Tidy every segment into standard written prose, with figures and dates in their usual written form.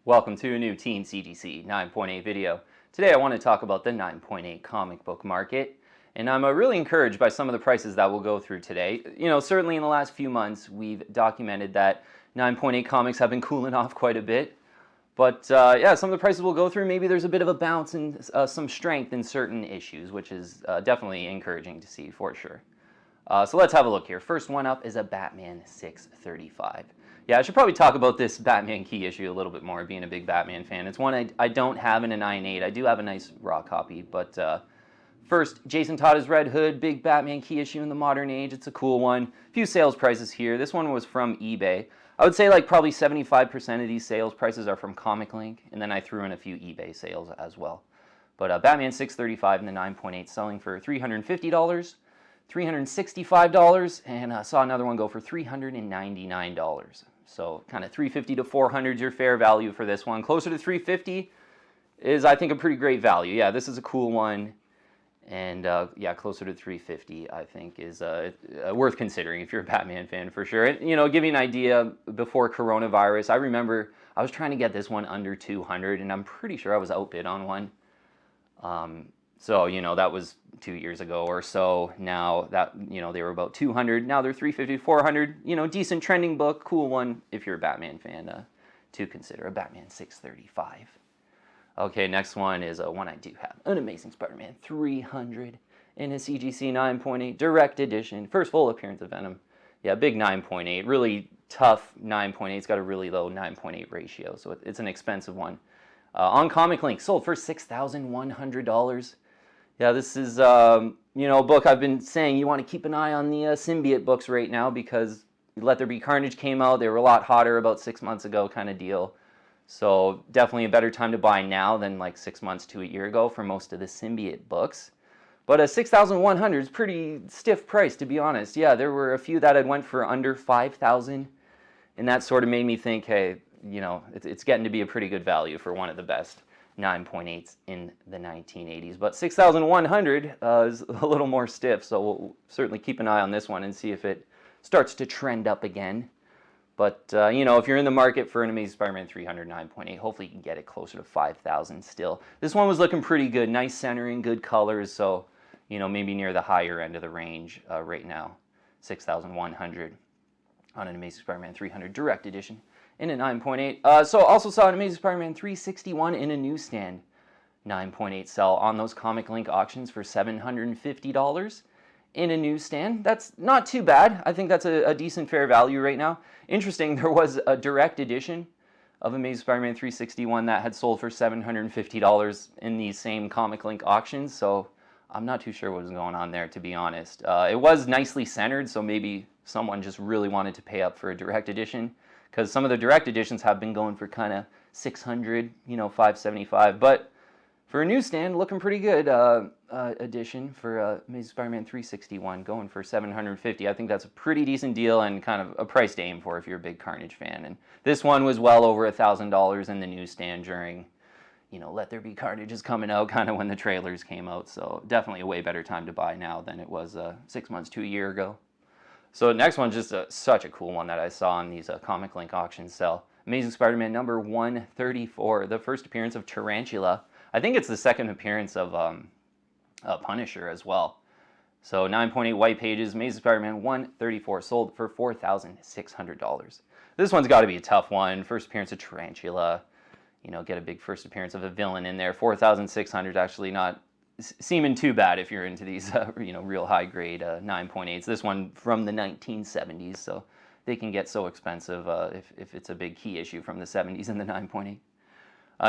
Welcome to a new Team CGC 9.8 video. Today I want to talk about the 9.8 comic book market, and I'm really encouraged by some of the prices that we'll go through today. Certainly in the last few months we've documented that 9.8 comics have been cooling off quite a bit, but yeah, some of the prices we'll go through, maybe there's a bit of a bounce and some strength in certain issues, which is definitely encouraging to see for sure. So let's have a look here. First one up is a Batman 635. Yeah, I should probably talk about this Batman key issue a little bit more, being a big Batman fan. It's one I don't have in a 9.8. I do have a nice raw copy, but first, Jason Todd's Red Hood, big Batman key issue in the modern age. It's a cool one. A few sales prices here. This one was from eBay. I would say like probably 75% of these sales prices are from comiclink, and then I threw in a few eBay sales as well. But Batman 635 in the 9.8 selling for $350. $365, and saw another one go for $399. So kind of $350 to $400 is your fair value for this one. Closer to $350 is, I think, a pretty great value. Yeah, this is a cool one, and yeah, closer to $350 I think is worth considering if you're a Batman fan for sure. And, give you an idea, before coronavirus, I remember I was trying to get this one under $200, and I'm pretty sure I was outbid on one. So, that was 2 years ago or so. Now that, they were about $200. Now they're $350, $400. Decent trending book. Cool one if you're a Batman fan to consider. A Batman 635. Okay, next one is one I do have. An Amazing Spider-Man 300 in a CGC 9.8 direct edition. First full appearance of Venom. Yeah, big 9.8. Really tough 9.8. It's got a really low 9.8 ratio, so it's an expensive one. On comiclink, sold for $6,100. Yeah, this is, a book I've been saying you want to keep an eye on the symbiote books right now, because Let There Be Carnage came out. They were a lot hotter about 6 months ago kind of deal. So definitely a better time to buy now than like 6 months to a year ago for most of the symbiote books. But a $6,100 is pretty stiff price, to be honest. Yeah, there were a few that had went for under $5,000, and that sort of made me think, hey, it's getting to be a pretty good value for one of the best 9.8s in the 1980s. But 6,100 is a little more stiff, so we'll certainly keep an eye on this one and see if it starts to trend up again. But, if you're in the market for an Amazing Spider-Man 300 9.8, hopefully you can get it closer to 5,000 still. This one was looking pretty good. Nice centering, good colors, so, maybe near the higher end of the range right now. 6,100 on an Amazing Spider-Man 300 direct edition in a 9.8. So also saw an Amazing Spider-Man 361 in a newsstand 9.8 sell on those comiclink auctions for $750 in a newsstand. That's not too bad. I think that's a decent fair value right now. Interesting, there was a direct edition of Amazing Spider-Man 361 that had sold for $750 in these same comiclink auctions, so I'm not too sure what was going on there, to be honest. It was nicely centered, so maybe someone just really wanted to pay up for a direct edition, because some of the direct editions have been going for kind of $600, $575. But for a newsstand, looking pretty good edition for Amazing Spider-Man 361, going for $750. I think that's a pretty decent deal and kind of a price to aim for if you're a big Carnage fan. And this one was well over $1,000 in the newsstand during, Let There Be Carnage is coming out, kind of when the trailers came out. So definitely a way better time to buy now than it was 6 months to a year ago. So the next one's just such a cool one that I saw in these comiclink auctions sell. Amazing Spider-Man number 134, the first appearance of Tarantula. I think it's the second appearance of Punisher as well. So 9.8 white pages, Amazing Spider-Man 134, sold for $4,600. This one's got to be a tough one. First appearance of Tarantula. Get a big first appearance of a villain in there. $4,600 actually not seeming too bad if you're into these, real high-grade 9.8s. This one from the 1970s, so they can get so expensive if it's a big key issue from the 70s and the 9.8.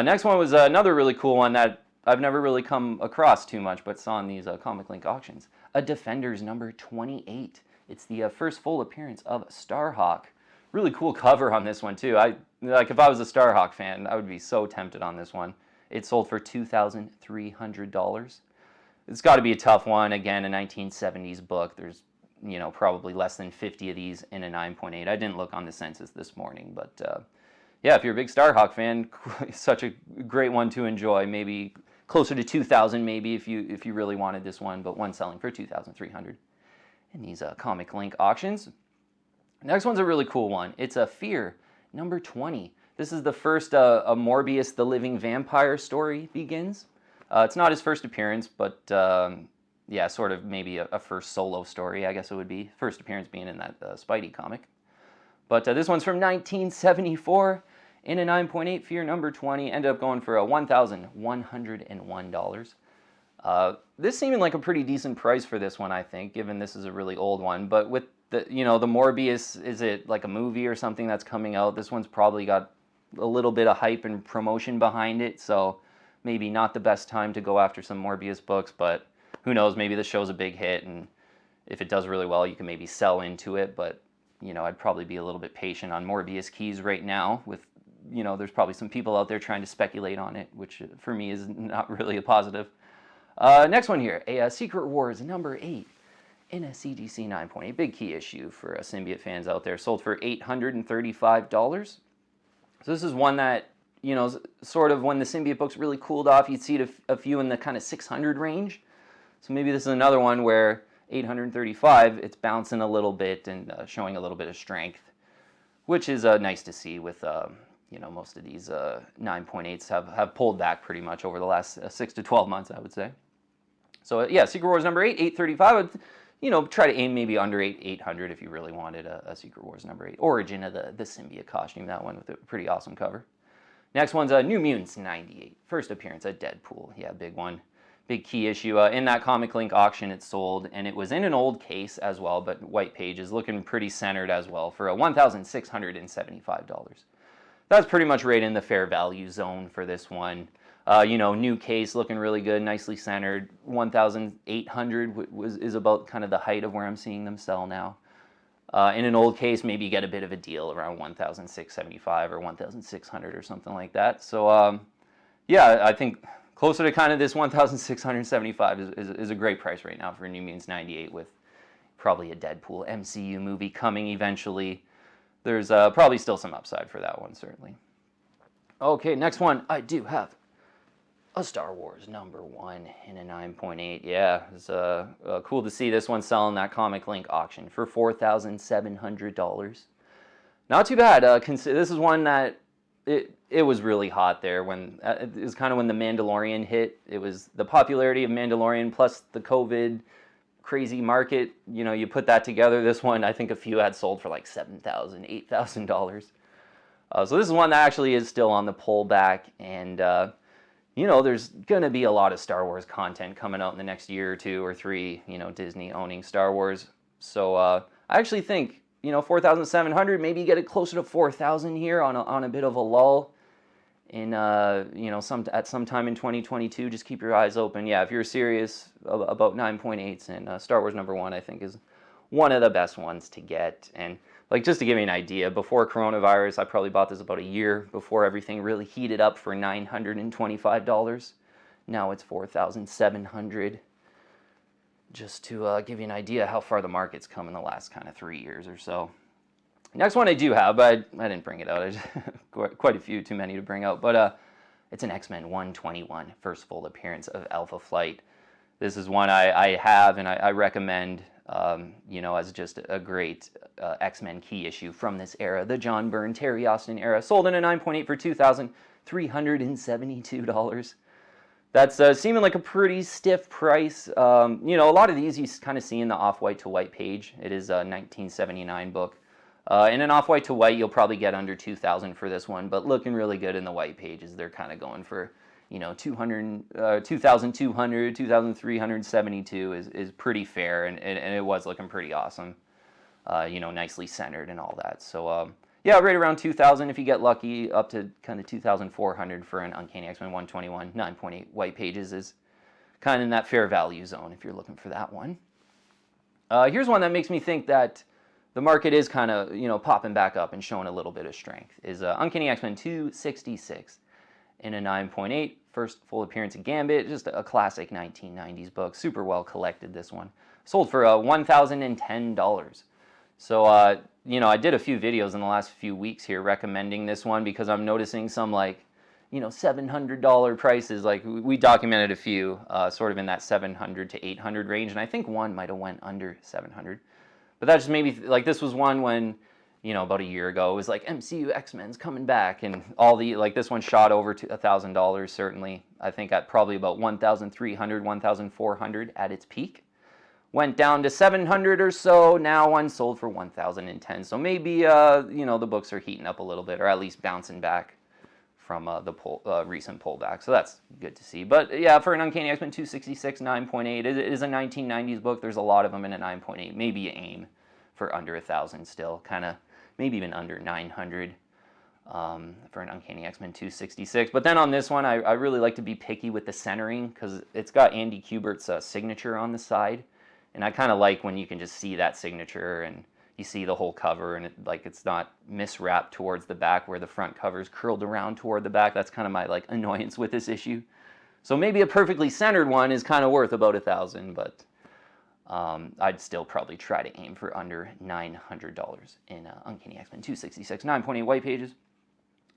Next one was another really cool one that I've never really come across too much, but saw in these comiclink auctions. A Defenders number 28. It's the first full appearance of Starhawk. Really cool cover on this one, too. If I was a Starhawk fan, I would be so tempted on this one. It sold for $2,300. It's got to be a tough one. Again, a 1970s book. There's, probably less than 50 of these in a 9.8. I didn't look on the census this morning, but yeah, if you're a big Starhawk fan, such a great one to enjoy. Maybe closer to 2,000, maybe if you really wanted this one, but one selling for $2,300 in these comiclink auctions. Next one's a really cool one. It's a Fear number 20. This is the first a Morbius the Living Vampire story begins. It's not his first appearance, but yeah, sort of maybe a first solo story, I guess it would be. First appearance being in that Spidey comic. But this one's from 1974 in a 9.8 for your number 20. Ended up going for $1,101. This seeming like a pretty decent price for this one, I think, given this is a really old one. But with the, the Morbius, is it like a movie or something that's coming out? This one's probably got a little bit of hype and promotion behind it, so maybe not the best time to go after some Morbius books, but who knows, maybe the show's a big hit, and if it does really well, you can maybe sell into it, but, I'd probably be a little bit patient on Morbius keys right now with, there's probably some people out there trying to speculate on it, which for me is not really a positive. Next one here, a Secret Wars number 8 in a CGC 9.8, big key issue for symbiote fans out there, sold for $835. So this is one that, sort of when the symbiote books really cooled off, you'd see a few in the kind of 600 range. So maybe this is another one where 835, it's bouncing a little bit and showing a little bit of strength, which is nice to see with, most of these 9.8s have pulled back pretty much over the last 6 to 12 months, I would say. So yeah, Secret Wars number 8, 835. Try to aim maybe under 800 if you really wanted a Secret Wars number 8. Origin of the symbiote costume, that one with a pretty awesome cover. Next one's New Mutants 98. First appearance at Deadpool. Yeah, big one. Big key issue. In that comiclink auction it sold, and it was in an old case as well, but white pages, looking pretty centered as well for $1,675. That's pretty much right in the fair value zone for this one. New case, looking really good, nicely centered. 1,800 is about kind of the height of where I'm seeing them sell now. In an old case, maybe you get a bit of a deal around 1,675 or 1,600 or something like that. So, yeah, I think closer to kind of this 1,675 is a great price right now for New Mutants 98 with probably a Deadpool MCU movie coming eventually. There's probably still some upside for that one, certainly. Okay, next one, I do have a Star Wars number 1 in a 9.8. Yeah, it's cool to see this one selling that comiclink auction for $4,700. Not too bad. This is one that it was really hot there when it was kind of when the Mandalorian hit. It was the popularity of Mandalorian plus the COVID crazy market. You put that together. This one, I think a few had sold for like $7,000, $8,000. So this is one that actually is still on the pullback, and there's going to be a lot of Star Wars content coming out in the next year or 2 or 3, Disney owning Star Wars. So I actually think, 4,700, maybe you get it closer to 4,000 here on a bit of a lull in, at some time in 2022. Just keep your eyes open. Yeah, if you're serious about 9.8s, and Star Wars number 1, I think, is one of the best ones to get. And just to give you an idea, before coronavirus, I probably bought this about a year before everything really heated up for $925. Now it's $4,700. Just to give you an idea how far the market's come in the last kind of 3 years or so. Next one I do have, but I didn't bring it out. Quite a few, too many to bring out. But it's an X-Men 121, first full appearance of Alpha Flight. This is one I have and I recommend. As just a great X-Men key issue from this era, the John Byrne, Terry Austin era, sold in a 9.8 for $2,372. That's seeming like a pretty stiff price. A lot of these you kind of see in the off-white to white page. It is a 1979 book. In an off-white to white, you'll probably get under $2,000 for this one, but looking really good in the white pages. They're kind of going for 2,200, 2,372 is pretty fair, and it was looking pretty awesome. Nicely centered and all that. So, yeah, right around 2,000 if you get lucky, up to kind of 2,400 for an Uncanny XMen 121. 9.8 white pages is kind of in that fair value zone if you're looking for that one. Here's one that makes me think that the market is kind of, popping back up and showing a little bit of strength, is Uncanny XMen 266 in a 9.8. First full appearance of Gambit, just a classic 1990s book. Super well collected, this one. Sold for $1,010. So, I did a few videos in the last few weeks here recommending this one because I'm noticing some $700 prices. We documented a few sort of in that 700 to 800 range, and I think one might have went under 700. But that just made me, this was one when, about a year ago. It was like MCU X-Men's coming back, and all the, like, this one shot over to $1,000 certainly. I think at probably about 1,300, 1,400 at its peak. Went down to 700 or so. Now one sold for 1,010. So maybe the books are heating up a little bit, or at least bouncing back from the recent pullback. So that's good to see. But yeah, for an Uncanny X-Men 266 9.8, it is a 1990s book. There's a lot of them in a 9.8. Maybe you aim for under 1,000 still, kind of maybe even under 900 for an Uncanny X-Men 266. But then on this one, I really like to be picky with the centering because it's got Andy Kubert's signature on the side. And I kind of like when you can just see that signature and you see the whole cover and it's not miswrapped towards the back where the front cover is curled around toward the back. That's kind of my annoyance with this issue. So maybe a perfectly centered one is kind of worth about 1,000, but I'd still probably try to aim for under $900 in Uncanny X-Men 266 9.8 white pages.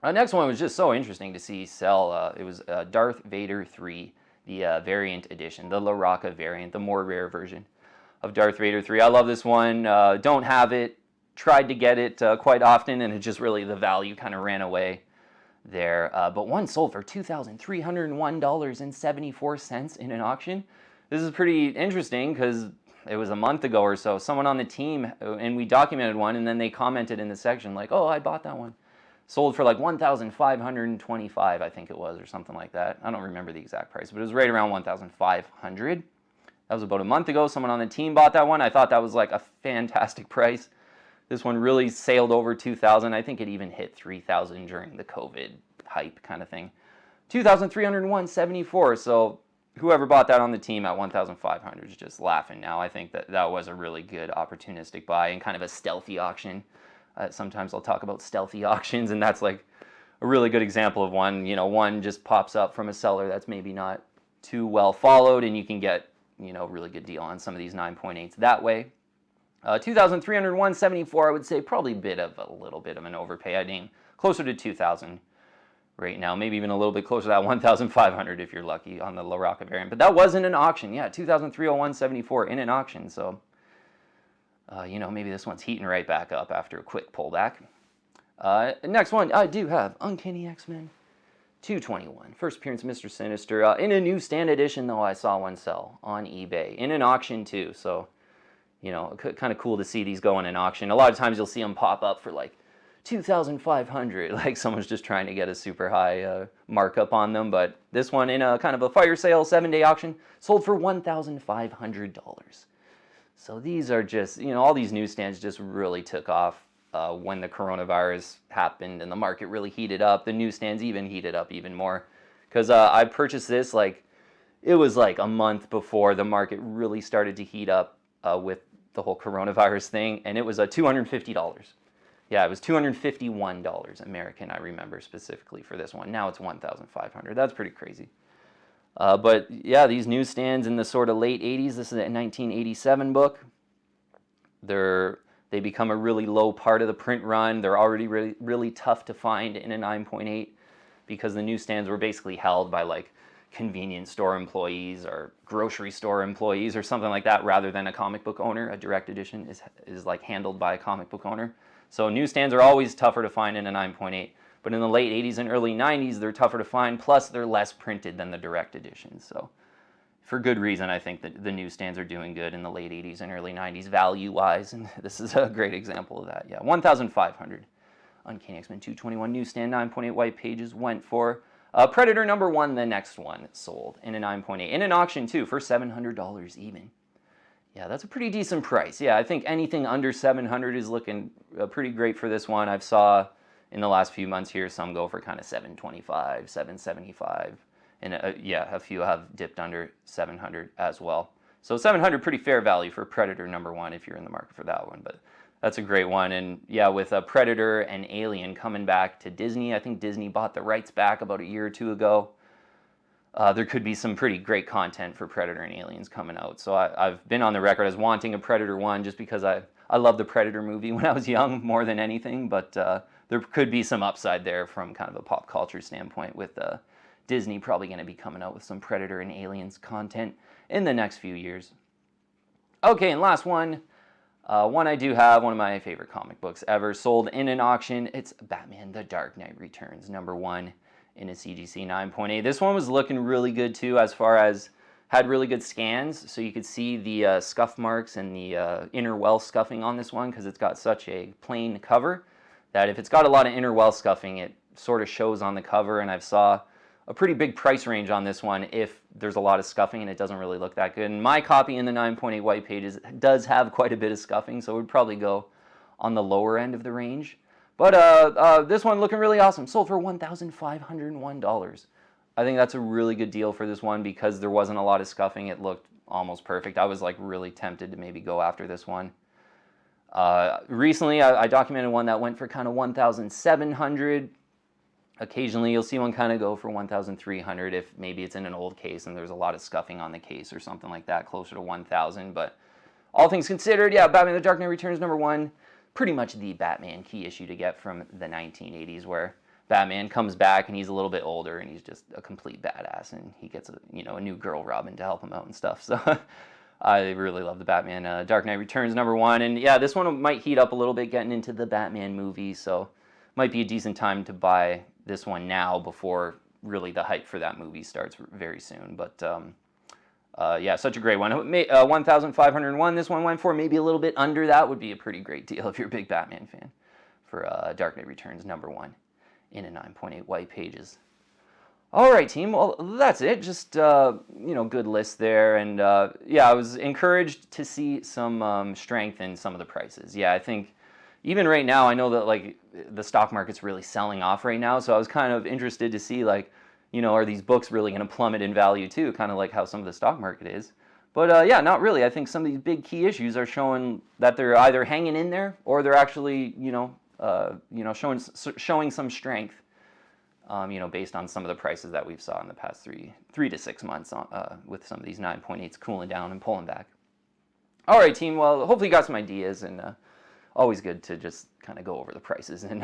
Next one was just so interesting to see sell. It was Darth Vader 3, the variant edition, the La Rocca variant, the more rare version of Darth Vader 3. I love this one. Don't have it. Tried to get it quite often, and it just really, the value kind of ran away there. But one sold for $2,301.74 in an auction. This is pretty interesting because it was a month ago or so. Someone on the team, and we documented one, and then they commented in the section like, oh, I bought that one. Sold for like $1,525, I think it was, or something like that. I don't remember the exact price, but it was right around $1,500. That was about a month ago. Someone on the team bought that one. I thought that was like a fantastic price. This one really sailed over 2,000. I think it even hit 3,000 during the COVID hype kind of thing. 2,301.74. So whoever bought that on the team at 1,500 is just laughing now. I think that was a really good opportunistic buy and kind of a stealthy auction. Sometimes I'll talk about stealthy auctions, and that's like a really good example of one. One just pops up from a seller that's maybe not too well followed, and you can get really good deal on some of these 9.8s that way. 2,301.74, I would say probably a little bit of an overpay. I'd aim closer to 2,000 right now, maybe even a little bit closer to that 1,500 if you're lucky on the La Rocca variant. But that was in an auction, yeah, 2,301.74 in an auction. So, maybe this one's heating right back up after a quick pullback. Next one, I do have Uncanny X-Men 221. First appearance of Mr. Sinister. In a newsstand edition, though, I saw one sell on eBay. In an auction, too. So, kind of cool to see these go in an auction. A lot of times you'll see them pop up for like 2,500. Like someone's just trying to get a super high markup on them. But this one in a kind of a fire sale, 7-day auction, sold for $1,500. So these are just, all these newsstands just really took off. When the coronavirus happened and the market really heated up, the newsstands even heated up even more. Because I purchased this, it was like a month before the market really started to heat up with the whole coronavirus thing, and it was $250. Yeah, it was $251 American, I remember specifically for this one. Now it's $1,500. That's pretty crazy. But yeah, these newsstands in the sort of late 80s, this is a 1987 book. They become a really low part of the print run. They're already really, really tough to find in a 9.8 because the newsstands were basically held by convenience store employees or grocery store employees or something like that rather than a comic book owner. A direct edition is handled by a comic book owner. So newsstands are always tougher to find in a 9.8. But in the late 80s and early 90s, they're tougher to find. Plus, they're less printed than the direct editions. So for good reason, I think that the newsstands are doing good in the late 80s and early 90s value-wise, and this is a great example of that. Yeah, 1,500. Uncanny X-Men 221 newsstand 9.8 white pages went for. Predator number 1, the next one, sold in a 9.8. In an auction, too, for $700 even. Yeah, that's a pretty decent price. Yeah, I think anything under $700 is looking pretty great for this one. I've saw in the last few months here some go for kind of $725, $775. And a few have dipped under 700 as well. So 700, pretty fair value for Predator number 1 if you're in the market for that one. But that's a great one. And yeah, with Predator and Alien coming back to Disney, I think Disney bought the rights back about a year or two ago. There could be some pretty great content for Predator and Aliens coming out. So I've been on the record as wanting a Predator 1 just because I loved the Predator movie when I was young more than anything. But there could be some upside there from kind of a pop culture standpoint with Disney probably going to be coming out with some Predator and Aliens content in the next few years. Okay, and last one. One I do have, one of my favorite comic books ever, sold in an auction. It's Batman The Dark Knight Returns, #1 in a CGC 9.8. This one was looking really good too, as far as had really good scans, so you could see the scuff marks and the inner well scuffing on this one, because it's got such a plain cover that if it's got a lot of inner well scuffing, it sort of shows on the cover. And I've saw a pretty big price range on this one if there's a lot of scuffing and it doesn't really look that good. And my copy in the 9.8 white pages does have quite a bit of scuffing, so it would probably go on the lower end of the range. But this one looking really awesome. Sold for $1,501. I think that's a really good deal for this one because there wasn't a lot of scuffing. It looked almost perfect. I was like really tempted to maybe go after this one. Recently, I documented one that went for kind of $1,700. Occasionally, you'll see one kind of go for $1,300 if maybe it's in an old case and there's a lot of scuffing on the case or something like that, closer to $1,000. But all things considered, yeah, Batman The Dark Knight Returns #1, pretty much the Batman key issue to get from the 1980s, where Batman comes back and he's a little bit older and he's just a complete badass, and he gets a new girl Robin to help him out and stuff. So I really love the Batman Dark Knight Returns #1. And yeah, this one might heat up a little bit getting into the Batman movie, so might be a decent time to buy this one now before really the hype for that movie starts very soon. But yeah, such a great one. $1,501 this one went for. Maybe a little bit under that would be a pretty great deal if you're a big Batman fan for Dark Knight Returns #1 in a 9.8 white pages. All right, team. Well, that's it. Just good list there. And yeah, I was encouraged to see some strength in some of the prices. Yeah, I think even right now, I know that like the stock market's really selling off right now. So I was kind of interested to see like, are these books really going to plummet in value too? Kind of like how some of the stock market is. But yeah, not really. I think some of these big key issues are showing that they're either hanging in there or they're actually, showing some strength. Based on some of the prices that we've saw in the past three to 6 months with some of these 9.8s cooling down and pulling back. All right, team. Well, hopefully you got some ideas, and always good to just kind of go over the prices and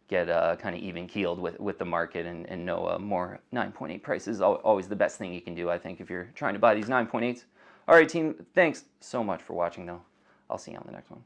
get kind of even keeled with the market and know more 9.8 prices. Always the best thing you can do, I think, if you're trying to buy these 9.8s. All right, team. Thanks so much for watching, though. I'll see you on the next one.